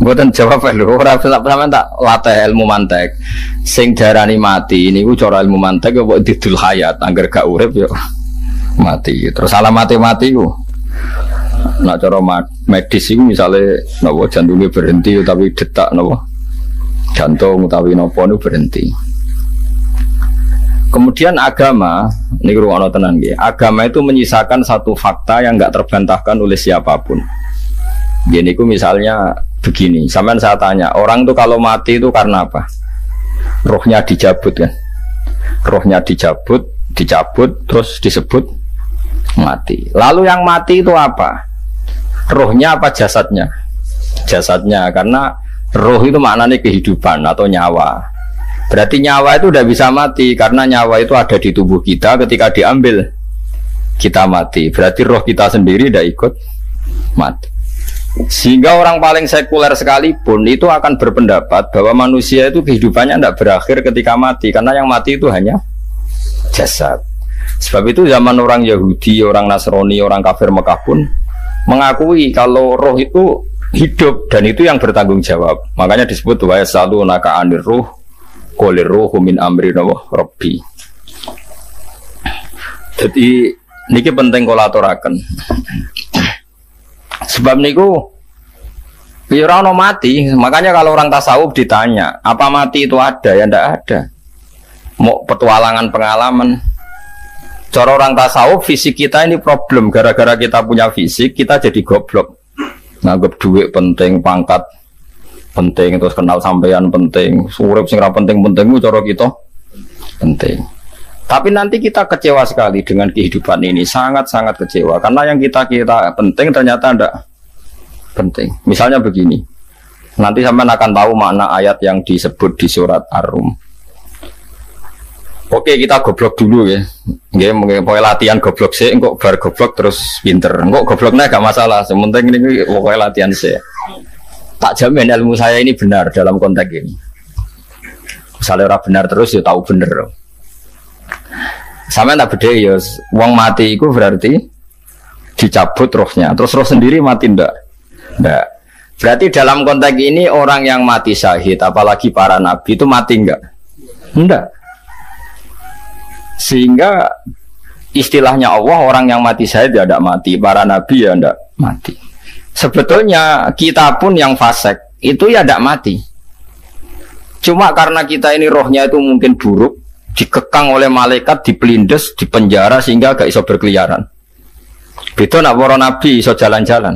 Mboten jawab lho, ora sampean tak latih ilmu mantek. Sing darani mati niku cara ilmu mantek kok didul hayat, angger gak urip yo mati. Terus alamate mati ku. Nek cara medis iku misale napa jantungnya berhenti tapi detak napa jantung utawi napa niku berhenti. Kemudian agama, ini ruang tenan nggih. Agama itu menyisakan satu fakta yang enggak terbantahkan oleh siapapun. Gini ku misalnya begini, sampean saya tanya, orang itu kalau mati itu karena apa? Rohnya dicabut kan? Rohnya dicabut, terus disebut mati. Lalu yang mati itu apa? Rohnya apa jasadnya? Jasadnya, karena roh itu maknanya kehidupan atau nyawa. Berarti nyawa itu tidak bisa mati karena nyawa itu ada di tubuh kita, ketika diambil kita mati. Berarti roh kita sendiri tidak ikut mati. Sehingga orang paling sekuler sekalipun itu akan berpendapat bahwa manusia itu kehidupannya tidak berakhir ketika mati, karena yang mati itu hanya jasad. Sebab itu zaman orang Yahudi, orang Nasrani, orang kafir Mekah pun mengakui kalau roh itu hidup dan itu yang bertanggung jawab. Makanya disebut wa yasalunaka 'anir ruh qolir ruhu min amri rabbi. Jadi niki penting kula aturaken. Sebab niku ora ono mati, makanya kalau orang tasawuf ditanya, apa mati itu ada? Ya ndak ada. Mau petualangan pengalaman. Cara orang tasawuf fisik kita ini problem, gara-gara kita punya fisik kita jadi goblok. Nganggep duit penting, pangkat penting, terus kenal sampean penting, urip sing ra penting-penting ku cara kita penting. Tapi nanti kita kecewa sekali dengan kehidupan ini, sangat-sangat kecewa karena yang kita penting ternyata ndak penting. Misalnya begini. Nanti sampean akan tahu makna ayat yang disebut di surat Ar-Rum. Oke, kita goblok dulu ya. Nggih, mungkin pokoke latihan goblok sih, engko bar goblok terus pinter. Engko gobloknya gak masalah, sementing ini pokoke latihan sih. Tak jamin ilmu saya ini benar dalam konteks ini. Misalnya orang benar terus ya tahu bener. Sama tak beda ya, wong mati itu berarti dicabut rohnya. Terus roh sendiri mati ndak? Ndak. Berarti dalam konteks ini orang yang mati syahid, apalagi para nabi itu mati enggak? Ndak. Sehingga istilahnya Allah, orang yang mati syahid ya ndak mati, para nabi ya ndak mati. Sebetulnya kita pun yang fasik itu ya tidak mati. Cuma karena kita ini rohnya itu mungkin buruk, dikekang oleh malaikat, dipelindes, dipenjara sehingga gak iso berkeliaran. Betul nak para nabi iso jalan-jalan.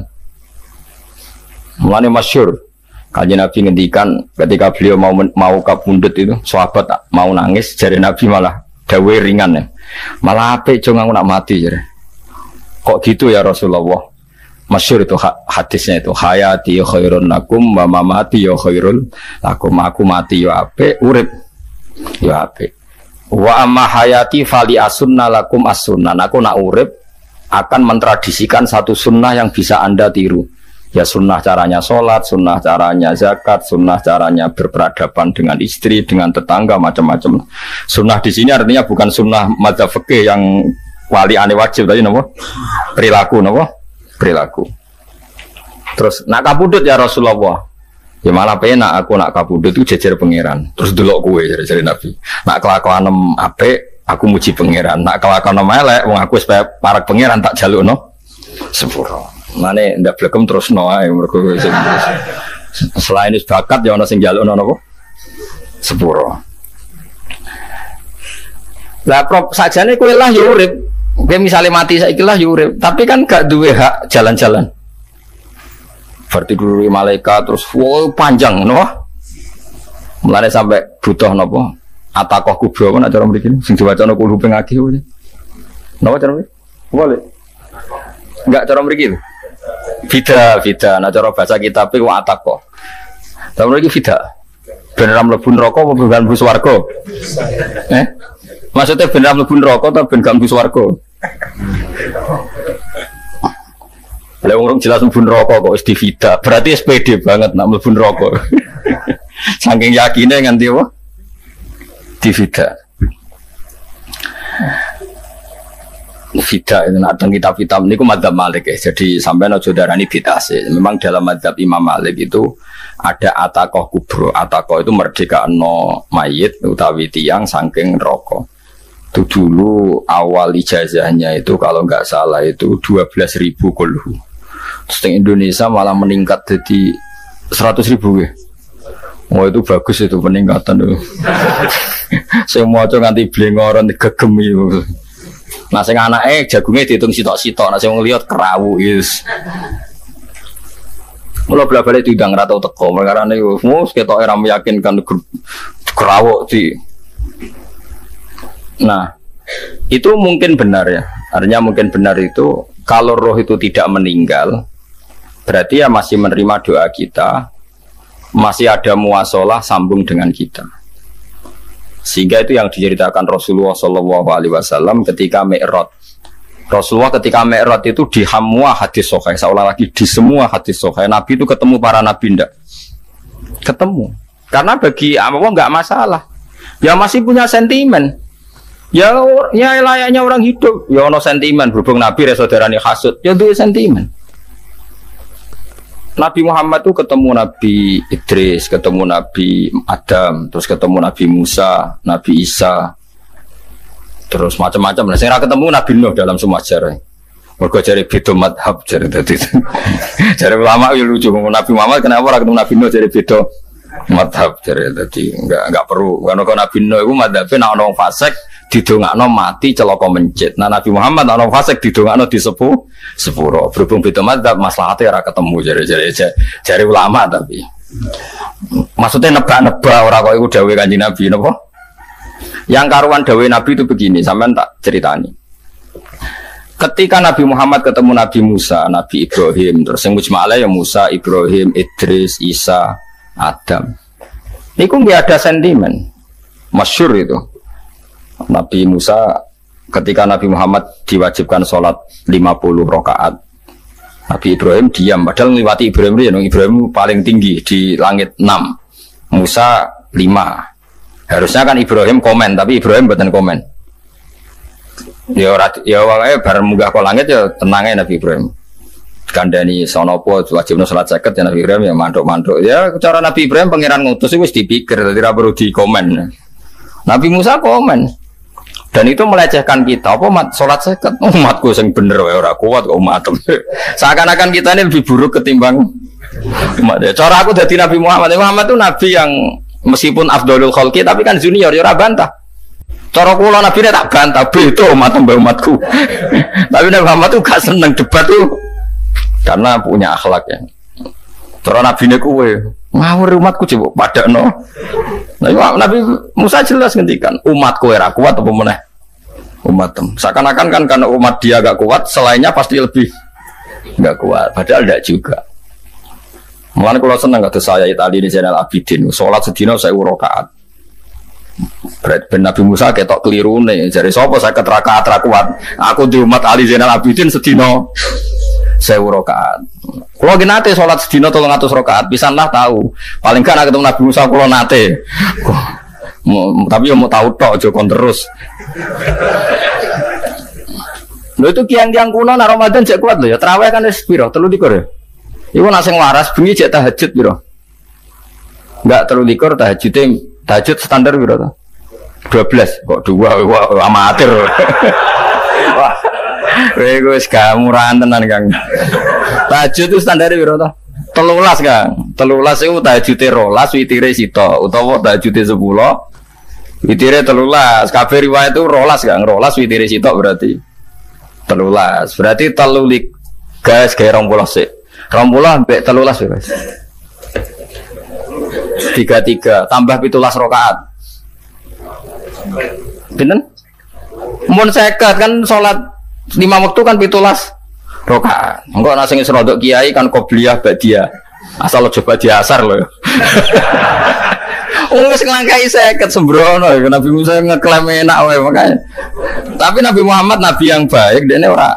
Mulane masyhur kanjeng Nabi ngendikan ketika beliau mau kabundut itu, sahabat mau nangis, jare Nabi malah dawe ringan ya. Malah apik jong aku nak mati jare. Kok gitu ya Rasulullah? Masyhur itu hadisnya itu, hayati ya khairun lakum wa mamati ya khairul lakum. Aku mati ya apik, urip ya apik. Wa amma hayati fali asunna lakum as-sunnah. Aku nak urip akan mentradisikan satu sunnah yang bisa Anda tiru. Ya sunnah caranya sholat, sunnah caranya zakat, sunnah caranya berperadaban dengan istri, dengan tetangga, macam-macam. Sunnah di sini artinya bukan sunnah madzhab fikih yang wali ane wajib tadi, napa? Perilaku, napa? Perilaku. Terus nak kabudut ya Rasulullah. Ya malah penak aku nak kabudut itu jejer pangeran. Terus delok kowe jare Nabi. Nak kelakuan apik aku muji pangeran. Nak kelakuan elek wong aku supaya parek pangeran tak jalukno sepuro. Mane ndak blekem terusno ae mergo selain is bakat ya ana sing jalukno napa? Sepuro. Lah prop sajane kowe lah ya urip. Dia misalnya mati saiki lah urip, tapi kan gak duwe hak jalan-jalan. Berarti dulu malaikat terus wow panjang no. Mulane sampai butuh napa? Atakoh kubro kan acara mriki sing diwacana kulo ping akeh kuwi. Napa cara mriki? Boleh. Enggak cara mriki. Fida, nah cara bahasa kitab iku atakoh. Cara mriki fida. Ben ra mlebu neraka apa ben mlebu swarga? Maksudnya ben ra mlebu neraka ta ben gak mlebu swarga? Lah wong jelas mlebu neraka kok wis divida. Berarti SPD banget nak mlebu neraka. Saking yakine nganti apa? Divida. Fida itu nak teng kitab-kitab niku madzhab Malik ya. Jadi sampean aja darani bid'ah sih. Memang dalam madzhab Imam Malik itu ada atakoh kubro. Atakoh itu merdeka no mayit utawi tiang saking neraka. Itu dulu awal ijazahnya itu kalau nggak salah itu 12.000 kulhu. Terus di Indonesia malah meningkat jadi 100.000 ya. Oh itu bagus itu peningkatan itu. Semua tuh nganti blengoran gegem itu. Nah sing anake jagungnya dihitung sitok-sitok, nah sing ngelihat kerawu is. Mula balik diundang ra tau teko, perkara niku mus ketok ora meyakinkan kerawu di. Nah, itu mungkin benar ya. Artinya mungkin benar itu kalau roh itu tidak meninggal, berarti ya masih menerima doa kita. Masih ada muasalah sambung dengan kita, sehingga itu yang diceritakan Rasulullah SAW ketika Mi'raj. Rasulullah ketika Mi'raj itu di semua hadis sahih, seolah lagi di semua hadis sahih Nabi itu ketemu para nabi ndak? Ketemu, karena bagi Allah nggak masalah, ya masih punya sentimen, ya layaknya orang hidup, ya ono sentimen berhubung Nabi saudarane hasud, ya itu sentimen. Nabi Muhammad itu ketemu Nabi Idris, ketemu Nabi Adam, terus ketemu Nabi Musa, Nabi Isa, terus macam-macam. Nah, saya ketemu Nabi Nuh dalam semua sejarah. Mereka cari beda madhab, cari tadi. Cari ulama ya lucu. Nabi Muhammad kenapa orang ketemu Nabi Nuh cari beda madhab, cari tadi. Enggak perlu. Karena kalau Nabi Nuh itu madhabnya nak orang fasik didongakno mati celaka mencit. Nah Nabi Muhammad ana fasik didongakno di sepuro. Berhubung beda madzhab maslahate ora ketemu jare ulama tapi. Maksudnya nebak-nebak ora kok iku dawuhe Kanjeng Nabi napa? Yang karuan dawuhe Nabi itu begini, sampean tak ceritani. Ketika Nabi Muhammad ketemu Nabi Musa, Nabi Ibrahim, terus sing mujma'ale ya Musa, Ibrahim, Idris, Isa, Adam. Niku nggak ada sentimen. Masyhur itu. Nabi Musa ketika Nabi Muhammad diwajibkan sholat 50 rakaat, Nabi Ibrahim diam, padahal melewati Ibrahim paling tinggi di langit 6, Musa 5. Harusnya kan Ibrahim komen, tapi Ibrahim bukan komen. Ya wae bareng munggah ke langit ya tenangnya Nabi Ibrahim. Kandani sonopo wajibno sholat 50 ya Nabi Ibrahim ya mantuk-mantuk. Ya cara Nabi Ibrahim pangeran ngutus wis dipikir, dadi ora perlu dikomen. Nabi Musa komen. Dan itu melecehkan kita. Apa sholat seket? Umatku yang bener ora kuat kok umat. Seakan-akan kita ini lebih buruk ketimbang umat. Cara aku dari Nabi Muhammad. Muhammad itu nabi yang meskipun afdhalul khalqi tapi kan junior ya ora bantah. Cara kula nabi ini tak bantah itu umatku. Tapi Nabi Muhammad itu gak seneng debat tuh karena punya akhlak ya. Cara nabi ini kuwe ngawur umatku coba padakno. Nabi Musa jelas ngendikan umatku ora kuat apa meneh umatem. Seakan-akan kan karena umat dia gak kuat, selainnya pasti lebih gak kuat. Padahal tidak juga. Mulane kalau seneng kata saya tadi di channel Abidin, sholat sedina 1000 rakaat. Ben Nabi Musa ketok kelirune. Jare sapa 50 rakaat ra kuat. Aku di umat Ali Zainal Abidin sedina 1000 rakaat. Kalau nate sholat sedina 300 rakaat, pisanlah tahu. Paling kan ketemu Nabi Musa kalau nate. Tapi mau tahu tok aja kon terus. Lho itu kiang-kiang kuno nak Ramadan jek kuat lho ya. Tarawih kan wis piro? 33 ya. Iku nak sing waras bengi jek tahajud piro? Enggak 33 tahajud standar piro to? 12 kok 2 amatir. Wah. Kowe wis gamurahan tenan Kang. Tahajud itu standar piro to? 13 Kang. 13 iku tahajude 12 witire sita utawa tahajude 10 witire 13. Kabeh riwayat itu 12 Kang. 12 witire sita berarti 13. Berarti 3 gas gawe 20 sik. 20 sampai 13 ya, Mas. 33 tambah 17 rakaat. Pinten? Mun 50 kan salat 5 waktu kan 17 rakaat. Engko ana sing rodok kiai kan qobliyah ba'diyah. Asal coba diasar lho. Wis nglangkai 50 sembrono Nabi Musa ngeklaim enak wae makanya. Tapi Nabi Muhammad nabi yang baik dene ora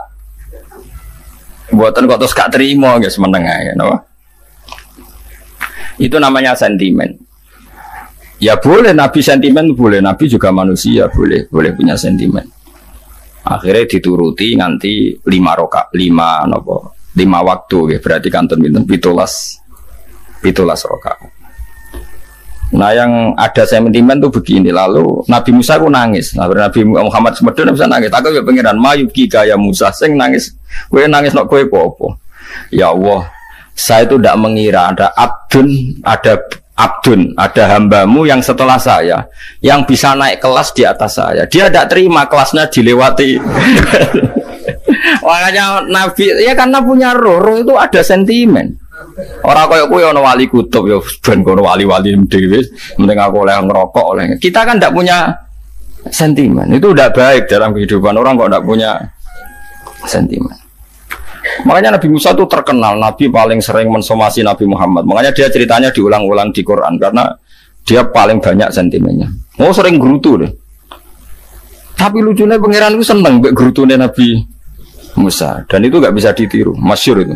buatan kok terus gak terima guys meneng ae napa. Itu namanya sentimen. Ya boleh Nabi sentimen boleh, Nabi juga manusia boleh punya sentimen. Akhirnya dituruti nganti 5 waktu ya, berarti kanton pinten 17. 17 rakaat. Nah yang ada sentimen tuh begini, lalu Nabi Musa aku nangis, Nabi Muhammad semedon bisa nangis, aku ya pengiran mayuki kaya Musa, sing nangis, gue nangis nak gue popo. Ya Allah, saya itu tidak mengira ada abdun, ada hambamu yang setelah saya, yang bisa naik kelas di atas saya. Dia tidak terima kelasnya dilewati. Makanya Nabi, ya karena punya roh itu ada sentimen. Orang kaya kowe ana wali kutub ya ben kono wali-wali dhewe penting aku oleh ngerokok oleh. Kita kan ndak punya sentimen. Itu udah baik dalam kehidupan orang kok ndak punya sentimen. Makanya Nabi Musa itu terkenal Nabi paling sering mensomasi Nabi Muhammad. Makanya dia ceritanya diulang-ulang di Quran karena dia paling banyak sentimennya. Mau sering gerutu deh. Tapi lucunya pangeran itu seneng mbek gerutune Nabi Musa dan itu enggak bisa ditiru. Masyhur itu.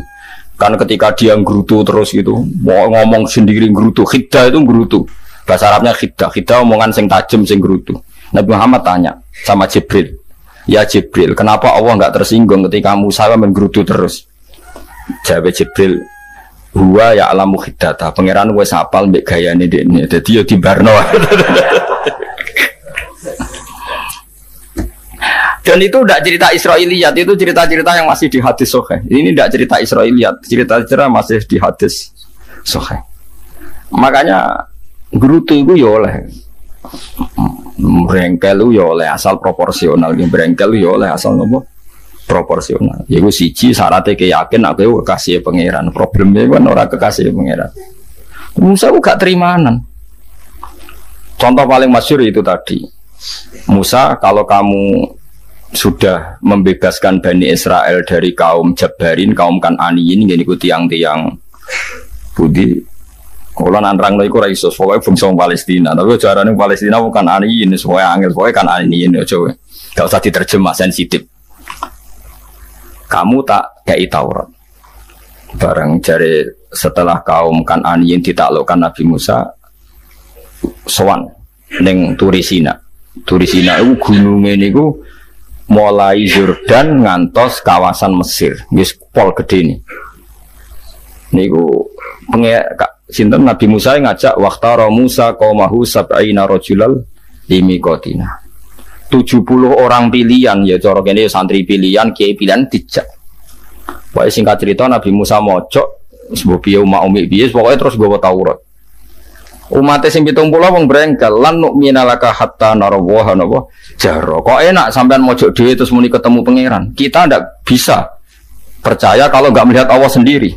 Karena ketika dia nggerutu terus gitu, mau ngomong sendiri nggerutu, khiddah itu nggerutu. Bahasa Arabnya khiddah, khiddah omongan sing tajem sing nggerutu. Nabi Muhammad tanya sama Jibril, ya Jibril, kenapa Allah nggak tersinggung ketika Musa menggerutu terus? Jawab Jibril, huwa ya alamu khiddata, pangeran wes apal mbek gayane dekne, dadi yo dibarno. Dan itu tidak cerita Israiliyat, itu cerita-cerita yang masih di hadis sahih. Ini tidak cerita Israiliyat, cerita-cerita masih di hadis sahih. Makanya gerutu itu ya oleh berengkel ya oleh asal proporsional, berengkel ya oleh asal nopo proporsional. Yaiku siji syaratnya keyakin aku kekasih pangeran. Problemnya kan orang kekasih pangeran. Musa gak terimanan. Contoh paling masyhur itu tadi. Musa, kalau kamu sudah membebaskan Bani Israel dari kaum Jabarin, kaum Kan'aniyin, ini ku tiang-tiang budi. Kalau nantrang iku ora iso, pokoke bangsa Palestina. Tapi carane Palestina bukan Kan'aniyin, semuanya angel, pokoke Kan'aniyin aja. Enggak usah diterjemah sensitif. Kamu tak kei Taurat. Barang jare setelah kaum Kan'aniyin ditaklukkan Nabi Musa sowan ning Turisina. Turisina itu gununge niku mulai Yordan ngantos kawasan Mesir, wis pol gede nih. Niku sinten Nabi Musa ngajak waqtara Musa qaumahu sab'ina rajulal limiqatina. 70 orang pilihan ya cara kene santri pilihan, kiai pilihan dijak. Pokoke singkat cerita Nabi Musa mojok sebab piye umi piye pokoke terus nggawa Taurat. Umatnya sing 70 wong brengkel lan nu'mina laka hatta narawaha napa jaro. Kok enak sampean mojok dhewe terus muni ketemu pangeran. Kita ndak bisa percaya kalau enggak melihat Allah sendiri.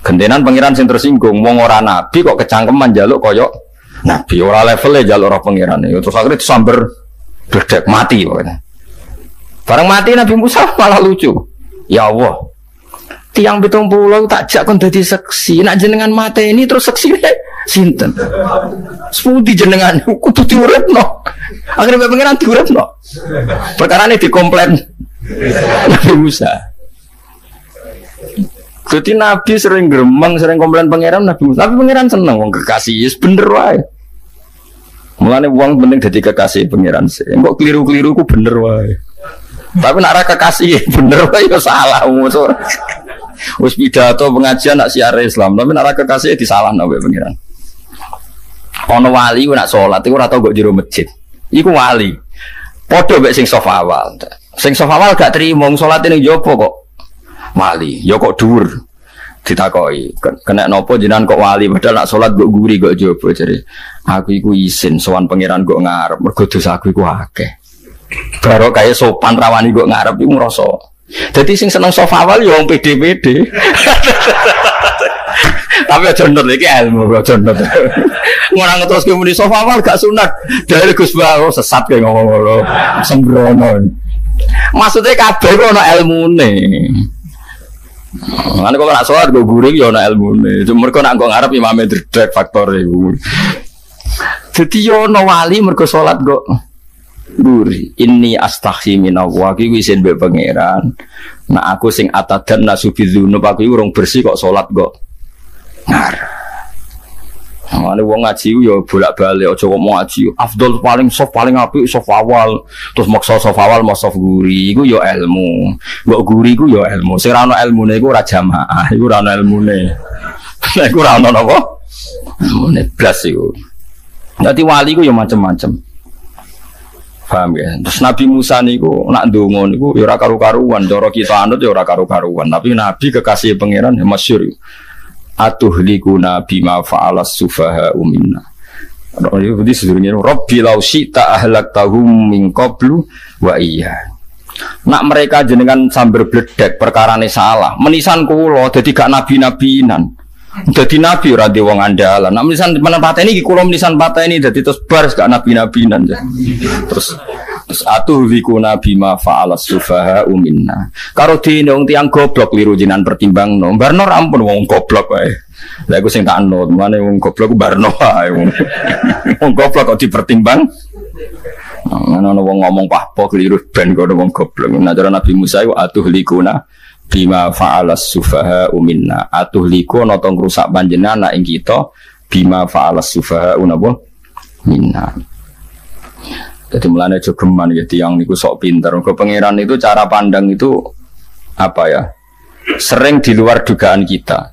Gentenan pangeran sing tersinggung wong ora nabi kok kecangkeman njaluk koyo nabi ora levele njaluk roh pangeran. Terus akhirnya disamber dedek mati pokoknya. Bareng mati Nabi Musa malah lucu. Ya Allah, tiang 70 tak jak kon dadi seksi. Nak jenengan mati ini terus seksi sinten? Sepudi jenengan kudu diuripno. Akhirnya pengiran diuripno. Perkarane dikomplain Nabi Musa. Jadi Nabi sering gremeng, sering komplain pangeran Nabi Musa. Tapi pangeran seneng wong kekasih, yes, bener wae. Mulane wong penting dadi kekasih pangeran sih. Kok keliru-keliru ku bener wae. Tapi nek ora kekasih bener wae ya salah musuh. Wis pidato pengajian nak siar Islam, tapi nek ora kekasih disalahno wae pangeran. Ono wali ku nak salat iku ora tau kok jero masjid. Iku wali. Padha mek sing saf awal. Sing saf awal gak trimo salat ning jopo kok. Wali, ya kok dhuwur. Ditakoki, kena nopo jenengan kok wali padahal nak salat kok guri kok jopo jare. Aku iku isin sowan pangeran kok ngarep mergo dosa aku iku akeh. Baro kaya sopan rawani kok ngarep iku ngrasa. Dadi sing seneng saf awal ya wong pede-pede. Tapi aja nut iki ilmu aja nut. Ora ngeterus ke muni saf awal gak sunat. Dari Gus Bawo sesat kayak ngomong ngono. Sembrono. Maksudnya kabeh kok ana ilmune. Ana kok nak salat go guring ya ana ilmune. Cuma mergo nak go ngarep imame dredeg faktor iku. Dadi yo ana wali mergo salat kok guri. Inni astaghfi minallah iki wis mbek pangeran. Nah aku sing atadan nasubidzunub aku iki urung bersih kok salat kok ngarep. Mane wong ngaji yo bolak-balik aja kok mau ngaji. Afdol paling soft paling apik soft awal. Terus maksa soft awal mau soft guri iku yo ilmu. Mbok guri iku yo ilmu. Sing ora ono ilmune iku ora jamaah, iku ora ono ilmune. Nek ora ono napa? Menit blas iku. Dadi wali ku ya macam-macam. Paham ya? Terus Nabi Musa niku nak ndonga niku ya ora karu-karuan, cara kita anut ya ora karu-karuan, tapi Nabi kekasih pangeran ya masyhur. Atuhlikuna bima fa'alas sufaha minna. Jadi sedurunge Rabbi law syi'ta ahlaktahum min qablu wa iya. Nak mereka jenengan sambil bledek perkarane salah, menisan kula dadi gak nabi-nabinan. Dadi nabi ora de wong andalan. Nak menisan pateni iki kula menisan pateni dadi terus bar gak nabi-nabinan. Terus atuhlikuna bima fa'alas sufaha minna. Karo dene wong tiyang goblok liru jinan pertimbangno. Barno ampun wong goblok wae. Lah iku sing tak anut, mane wong goblok ku barno wae wong. Wong goblok kok dipertimbang. Ana wong ngomong pahpo keliru ben kok wong goblok. Nah cara Nabi Musa iku atuhlikuna bima fa'alas sufaha minna. Atuhliku ana to ngrusak panjenengan ing kita bima fa'alas sufaha minna. Jadi mulane jogeman ya tiyang niku sok pinter. Ke pangeran itu cara pandang itu apa ya? Sering di luar dugaan kita.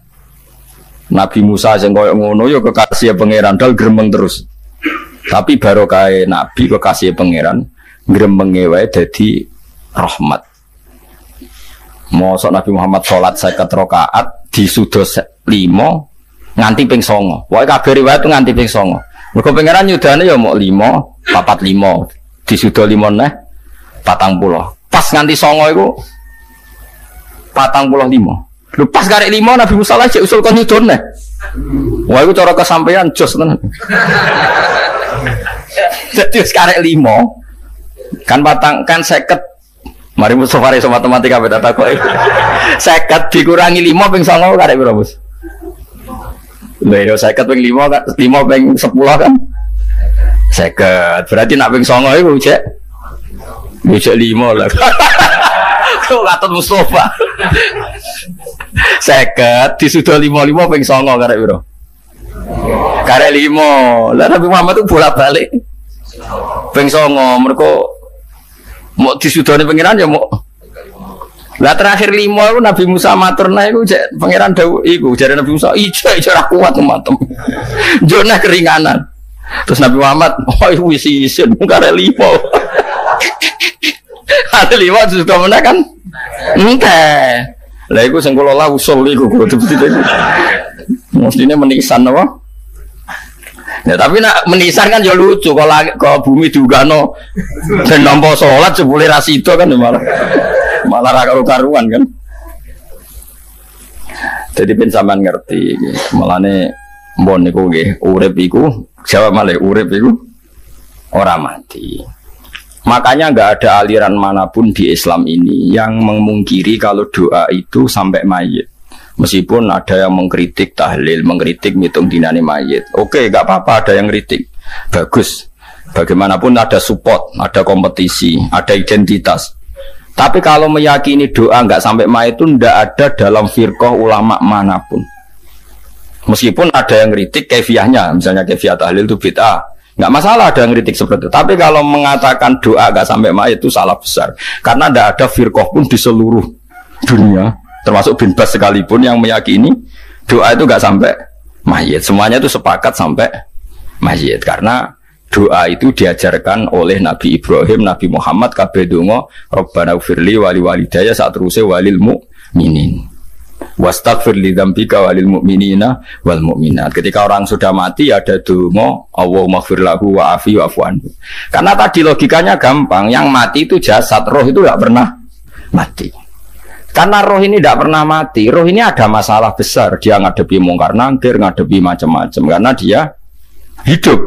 Nabi Musa sing koyo ngono ya kekasih pangeran dal gremeng terus. Tapi barokah Nabi kekasih pangeran gremenge wae dadi rahmat. Mosok Nabi Muhammad salat 50 rakaat disudos 5 nganti ping 9. Wae kabeh riwayat nganti ping 9. Mergo pangeran nyudane ya mok 5, 45 disudo 5 neh 40. Pas nganti 9 iku 45. Lho pas karek 5 Nabi Musa lagi usul kon nyudon neh. Wah iku cara kesampaian jos tenan. Jadi sekarang 5 kan batang kan 50. Mari Mustafa iso matematika beda takok. 50 dikurangi 5 ping 9 karek piro, Bos? Lha yo 50 ping 5 kan 5 ping 10 kan 50. Berarti nak ping 9 iku cek 5 lah. Kok katut Mustafa. 50 disudah 55 ping 9 karek piro? Karek 5. Lah Nabi Muhammad itu bolak-balik. Ping 9 mergo mau disudone pangeran ya mau. Lah terakhir 5 itu Nabi Musa maturna iku cek pangeran dawuh iku jare Nabi Musa ijo ora kuat matem. Jona keringanan. Terus Nabi Muhammad oh wis isin karek 5. Ada 5 sudah mana kan? Entah. Lah iku sing kula la usul iku kudu iki. Mestine menisan apa? Ya tapi nak menisan kan ya lucu kalau ke bumi diugano dan nampa salat jebule ra sida kan malah ra karu-karuan kan. Jadi ben sampean ngerti melane mbon niku nggih urip iku jawab malih urip iku ora mati. Makanya enggak ada aliran manapun di Islam ini yang memungkiri kalau doa itu sampai mayit. Meskipun ada yang mengkritik tahlil, mengkritik ngitung dinane mayit. Oke, enggak apa-apa ada yang kritik. Bagus. Bagaimanapun ada support, ada kompetisi, ada identitas. Tapi kalau meyakini doa enggak sampai mayit itu enggak ada dalam firqah ulama manapun. Meskipun ada yang kritik kefiahnya, misalnya kefiah tahlil itu bid'ah. Enggak masalah ada yang kritik seperti itu. Tapi kalau mengatakan doa enggak sampai mayit itu salah besar. Karena enggak ada firqah pun di seluruh dunia, termasuk bin Bas sekalipun yang meyakini doa itu enggak sampai mayit. Semuanya itu sepakat sampai mayit karena doa itu diajarkan oleh Nabi Ibrahim, Nabi Muhammad kabeh donga Rabbana ufirli wali walidayya saat teruse walil mu'minin wastaghfir li dzambika walil mu'minina wal mu'minat. Ketika orang sudah mati ada donga Allahumma ighfir lahu wa afi wa'fu anhu. Karena tadi logikanya gampang, yang mati itu jasad, roh itu enggak pernah mati. Karena roh ini tidak pernah mati, roh ini ada masalah besar. Dia ngadepi mungkar nangkir, ngadepi macam-macam karena dia hidup.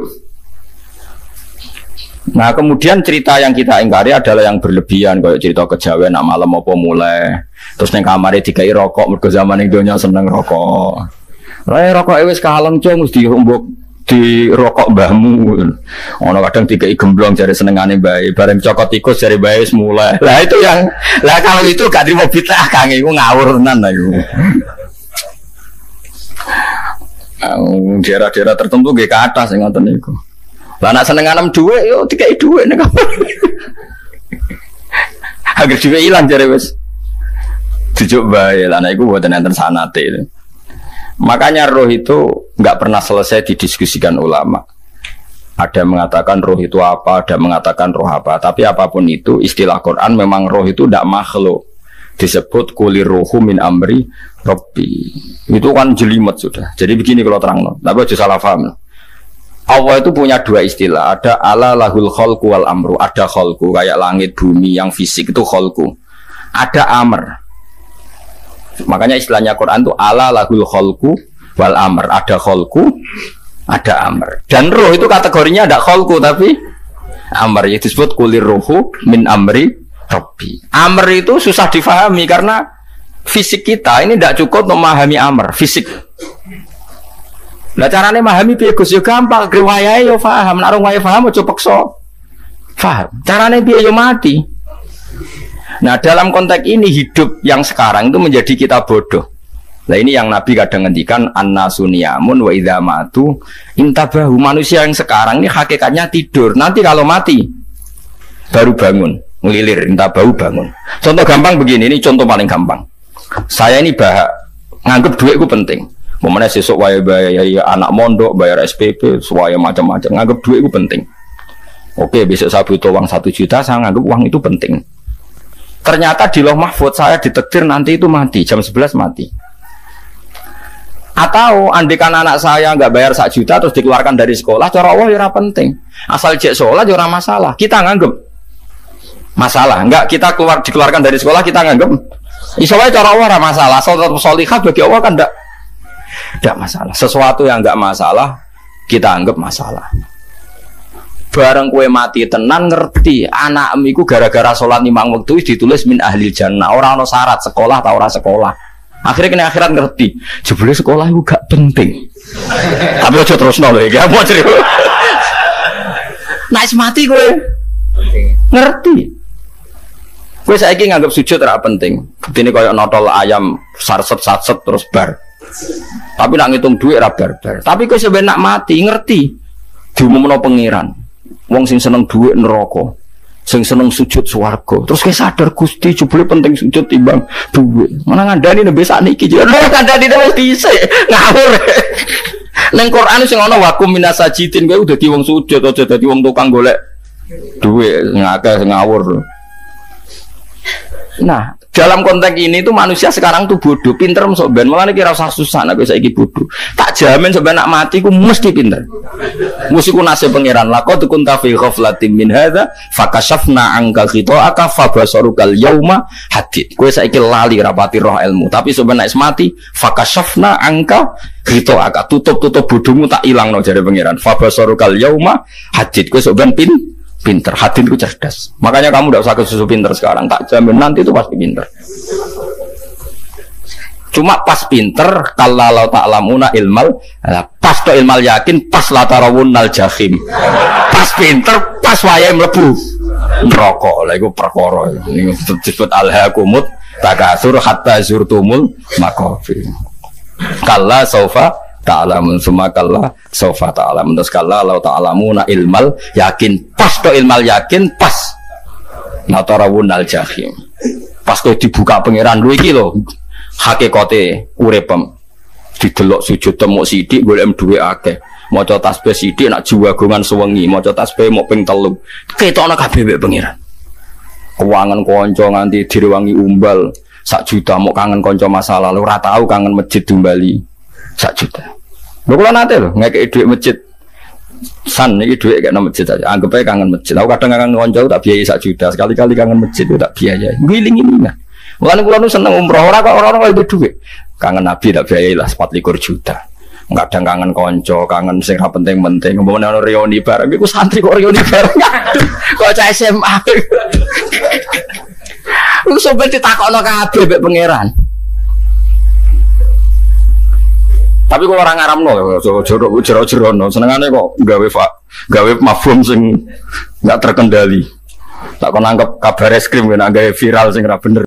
Nah kemudian cerita yang kita ingkari adalah yang berlebihan, kayak cerita kejawen nak malam apa mulai, terus neng kamare dikai rokok, mergo zaman ning donya seneng rokok. Rokok wis kaleng cung mesti dirumbuk di rokok mbahmu. Ono kadang dikai gemblong jare senengane bae, bareng cokot tikus jare bae wis mulai. Lah itu yang lah kalau itu gak trimo bid'ah Kang iku ngawur tenan lha iku. Daerah-daerah tertentu nggih ke atas sing ngoten niku. Lah nek senenganem dhuwit yo dikai dhuwit nek. Agar dhuwit ilang jare wis dijuk bae. Lah nek iku mboten enten sanate. Makanya roh itu nggak pernah selesai didiskusikan ulama. Ada yang mengatakan roh itu apa, ada yang mengatakan roh apa. Tapi apapun itu, istilah Quran memang roh itu tidak makhluk. Disebut kulir ruhu min amri Rabbi. Itu kan jelimet sudah. Jadi begini kalau terang, tapi aja salah paham. Allah itu punya dua istilah. Ada ala lahul khalqu wal amru. Ada khalqu kayak langit bumi yang fisik itu khalqu. Ada amr. Makanya istilahnya Quran itu ala lahul khalqu wal amr. Ada khalqu, ada amr. Dan roh itu kategorinya ada khalqu tapi amr. Itu disebut kulir ruhu min amri Rabbi. Amr itu susah difahami karena fisik kita ini tidak cukup memahami amr fisik. Nah caranya memahami piye Gus yo gampang, riwayah yo paham, nek wayah paham aja peksa. Paham. Caranya piye yo mati. Nah dalam konteks ini hidup yang sekarang itu menjadi kita bodoh. Nah ini yang Nabi kadang ngendikan an-nasuniyamun wa idza matu intabahu. Manusia yang sekarang ini hakikatnya tidur. Nanti kalau mati baru bangun. Ngelilir, entah bau bangun. Contoh gampang begini, ini contoh paling gampang. Saya ini nganggep duit itu penting. Momennya sesuk bayar anak mondok, bayar SPP, semuanya macam-macam. Nganggep duit itu penting. Oke, besok saya butuh uang 1 juta, saya nganggep uang itu penting. Ternyata di Lauh Mahfudz saya ditakdir nanti itu mati, jam 11 mati. Atau andikan anak saya nggak bayar 1 juta terus dikeluarkan dari sekolah, cara Allah ya penting. Asal jek sholat ya masalah. Kita nganggep masalah, enggak kita dikeluarkan dari sekolah kita nganggep isowai cara Allah masalah, asal sholihah bagi Allah kan enggak masalah. Sesuatu yang enggak masalah kita anggap masalah. Bareng kue mati tenan ngerti anakmu iku gara-gara sholat 5 waktu ditulis min ahli jannah, orang ono syarat sekolah atau ora sekolah. Akhirnya kena akhirat ngerti jebule sekolah itu gak penting. Tapi aja terusno lho iki mau cerita. Nek mati kowe ngerti. Gue saiki nganggap sujud ora penting. Ini kayak notol ayam sarset terus bar. Tapi nak ngitung duit ora bar. Tapi gue sebenarnya nak mati ngerti. Diumumno pengiran. Wong sing seneng duit neraka, sing seneng sujud swarga. Terus gue sadar Gusti jebule penting sujud timbang duit. Mana ngandani nembe sakniki jare ngandani wis dhisik. Ngawur. Ning Quran sing ana wakum minasajidin kowe udah dadi wong sujud aja dadi wong tukang golek duit ngakeh ngawur. Nah, dalam konteks ini tuh manusia sekarang tuh bodoh, pinter masuk ben, malah kira usah susah, nak bisa iki bodoh. Tak jamin sebenarnya nak mati, ku mesti pinter. Musiku nasib pangeran, laqad kunta fi ghaflatin min hadza, fakashafna angka khita'aka fabasarukal yauma hadid. Kowe saiki lali rapati roh ilmu, tapi sebenarnya mati, fakashafna angka khita'aka, tutup bodohmu tak ilangno jare pangeran. Fabasarukal yauma hadid. Kowe sok ben pinter, hati itu cerdas. Makanya kamu tidak usah kesusu pinter sekarang. Tak jamin nanti itu pasti pinter. Cuma pas pinter, kalau ta'lamuna ilmal, pas to ilmal yakin, pas latarawunnal jahim. Pas pinter, pas wayai mlebu neraka. Lha iku perkara. Ini disebut alhaakumut takasur hatta zurtumul maqabir. Kalla saufa ta'lamun summa kalla saufa ta'lamun. Terus kalla law ta'lamuna ilmal yakin, pas to ilmal yakin, pas natarawunal jahim. Pas kok dibuka pangeran lho iki lho hakikate uripem. Didelok sujud temuk sithik golek duwe akeh. Maca tasbih sithik nak jiwagongan sewengi, maca tasbih mok ping 3. Ketokno kabeh mek pangeran. Kewangan kanca nganti direwangi umbal 1 juta mok kangen kanca masa lalu ora tau kangen masjid Dumbali 1 juta. Lho kula nate lho ngekeki dhuwit masjid. San iki dhuwit kek nang masjid aja. Anggap ae kangen masjid. Aku kadang kangen kanca tak biayai 1 juta. Sekali-kali kangen masjid tak biayai. Ngiling-ngilingan. Mulane kula nu seneng umroh ora kok ora kok dhuwit. Kangen Nabi tak biayai lah 24 juta. Kadang kangen kanca, kangen sing ra penting-penting. Umpamane ono reuni bareng iku santri kok reuni bareng. Kok cah SMA. Lu sampe ditakokno kabeh mek pangeran. Tapi kok orang ngaramno jero-jerono senengane kok gawe mafhum sing enggak terkendali. Tak kon nangkep kabar es krim kena gawe viral sing ora bener.